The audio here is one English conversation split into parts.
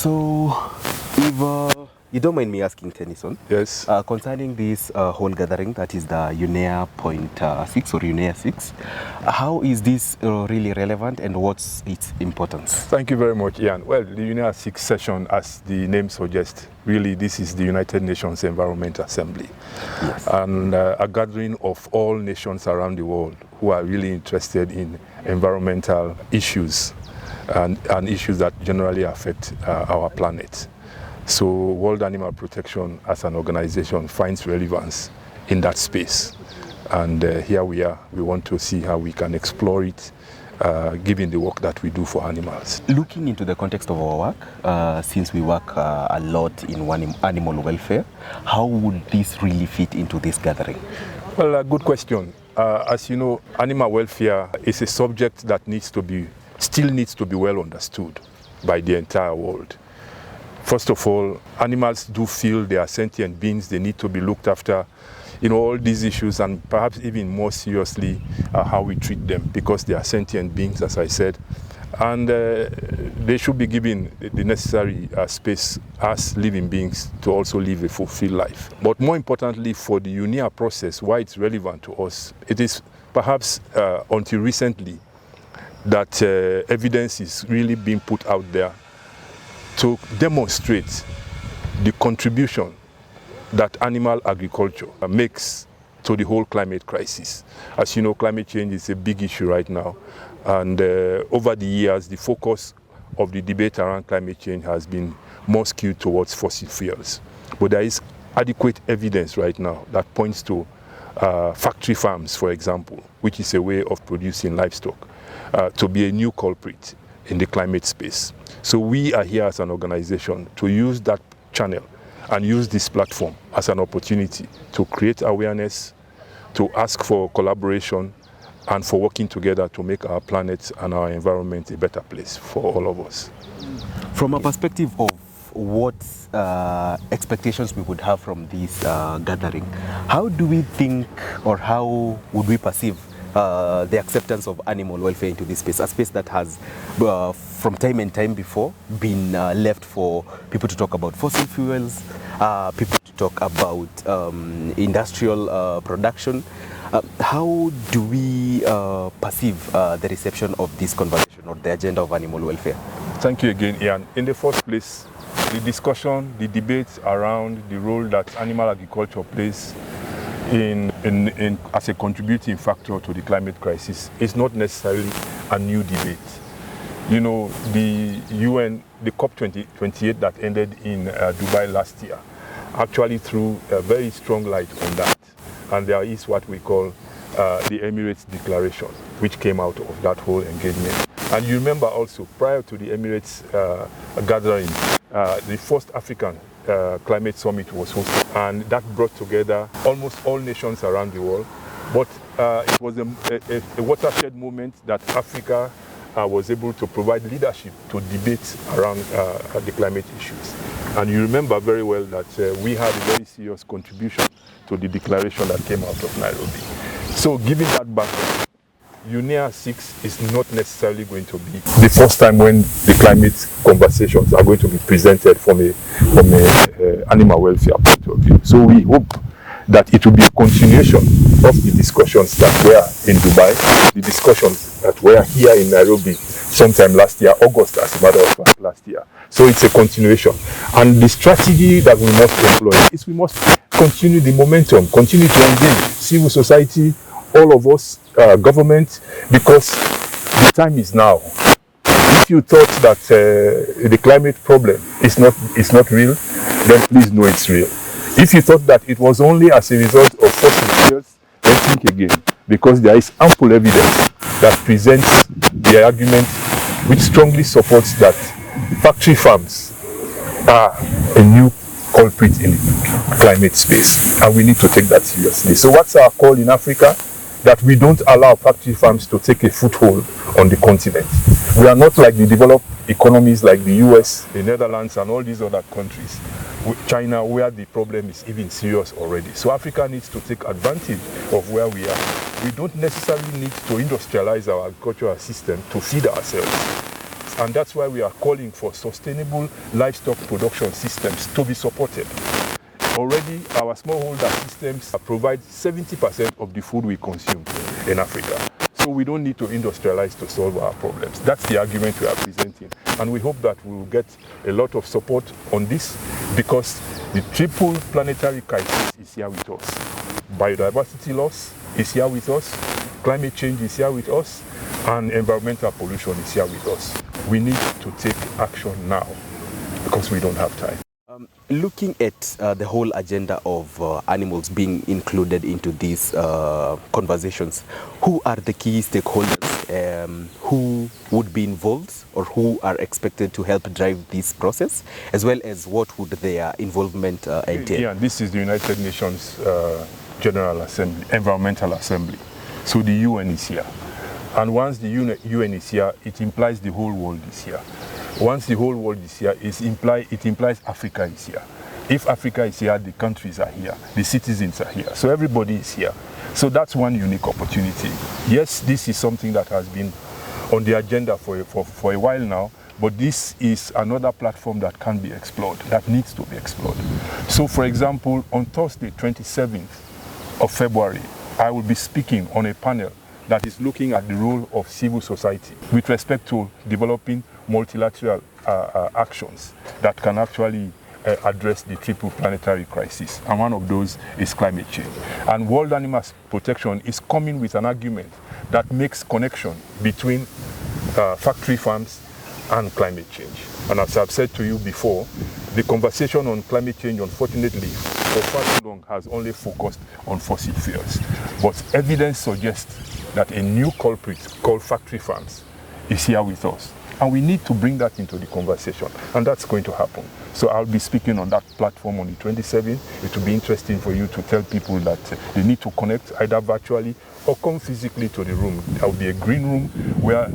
So, if you don't mind me asking, Tennyson, Yes. concerning this whole gathering, that is the UNEA.6 or UNEA6, how is this really relevant and what's its importance? Thank you very much, Ian. Well, the UNEA6 session, as the name suggests, really this is the United Nations Environment Assembly. Yes. And a gathering of all nations around the world who are really interested in environmental issues and issues that generally affect our planet. So World Animal Protection as an organization finds relevance in that space. And here we are. We want to see how we can explore it, given the work that we do for animals. Looking into the context of our work, since we work a lot in animal welfare, how would this really fit into this gathering? Well, a good question. As you know, animal welfare is a subject that still needs to be well understood by the entire world. First of all, animals do feel they are sentient beings. They need to be looked after. You know, all these issues, and perhaps even more seriously, how we treat them, because they are sentient beings, as I said. And they should be given the necessary space as living beings to also live a fulfilled life. But more importantly, for the UNEA process, why it's relevant to us, it is perhaps until recently that evidence is really being put out there to demonstrate the contribution that animal agriculture makes to the whole climate crisis. As you know, climate change is a big issue right now. And over the years, the focus of the debate around climate change has been more skewed towards fossil fuels. But there is adequate evidence right now that points to factory farms, for example, which is a way of producing livestock, to be a new culprit in the climate space. So we are here as an organization to use that channel and use this platform as an opportunity to create awareness, to ask for collaboration, and for working together to make our planet and our environment a better place for all of us. From a perspective of what expectations we would have from this gathering, how do we think, or how would we perceive the acceptance of animal welfare into this space, a space that has from time and time before been left for people to talk about fossil fuels, people to talk about industrial production. How do we perceive the reception of this conversation or the agenda of animal welfare? Thank you again, Ian. In the first place, the discussion, the debate around the role that animal agriculture plays as a contributing factor to the climate crisis is not necessarily a new debate. You know, the COP28 that ended in Dubai last year actually threw a very strong light on that. And there is what we call the Emirates Declaration, which came out of that whole engagement. And you remember also, prior to the Emirates gathering, the first African climate summit was hosted, and that brought together almost all nations around the world. But it was a watershed moment that Africa was able to provide leadership to debate around the climate issues. And you remember very well that we had a very serious contribution to the declaration that came out of Nairobi. So given that background, UNEA6 is not necessarily going to be the first time when the climate conversations are going to be presented from a animal welfare point of view. So we hope that it will be a continuation of the discussions that were in Dubai, the discussions that were here in Nairobi sometime last year, August as a matter of fact, last year. So it's a continuation. And the strategy that we must employ is we must continue the momentum, continue to engage civil society, all of us, government, because the time is now. If you thought that the climate problem is not real, then please know it's real. If you thought that it was only as a result of fossil fuels, then think again, because there is ample evidence that presents the argument which strongly supports that factory farms are a new culprit in the climate space, and we need to take that seriously. So what's our call in Africa? That we don't allow factory farms to take a foothold on the continent. We are not like the developed economies like the US, the Netherlands, and all these other countries, China, where the problem is even serious already. So Africa needs to take advantage of where we are. We don't necessarily need to industrialize our agricultural system to feed ourselves. Yes, and that's why we are calling for sustainable livestock production systems to be supported. Already, our smallholder systems provide 70% of the food we consume in Africa. So we don't need to industrialize to solve our problems. That's the argument we are presenting. And we hope that we will get a lot of support on this, because the triple planetary crisis is here with us. Biodiversity loss is here with us, climate change is here with us, and environmental pollution is here with us. We need to take action now, because we don't have time. Looking at the whole agenda of animals being included into these conversations, who are the key stakeholders who would be involved or who are expected to help drive this process, as well as what would their involvement entail? Yeah, this is the United Nations General Assembly, Environmental Assembly. So the UN is here. And once the UN is here, it implies the whole world is here. Once the whole world is here, it implies Africa is here. If Africa is here, the countries are here, the citizens are here. So everybody is here. So that's one unique opportunity. Yes, this is something that has been on the agenda for a while now, but this is another platform that can be explored, that needs to be explored. So for example, on Thursday, 27th of February, I will be speaking on a panel that is looking at the role of civil society with respect to developing multilateral actions that can actually address the triple planetary crisis. And one of those is climate change. And World Animal Protection is coming with an argument that makes connection between factory farms and climate change. And as I've said to you before, the conversation on climate change, unfortunately, for far too long has only focused on fossil fuels. But evidence suggests that a new culprit called factory farms is here with us. And we need to bring that into the conversation, and that's going to happen. So I'll be speaking on that platform on the 27th. It will be interesting for you to tell people that they need to connect either virtually or come physically to the room. There will be a green room where,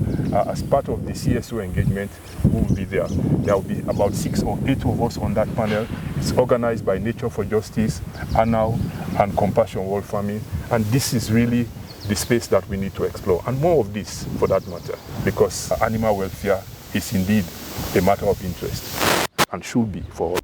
as part of the CSO engagement, we will be there. There will be about 6 or 8 of us on that panel. It's organized by Nature for Justice, ANAW, and Compassion World Farming. And this is really the space that we need to explore, and more of this for that matter, because animal welfare is indeed a matter of interest and should be for all.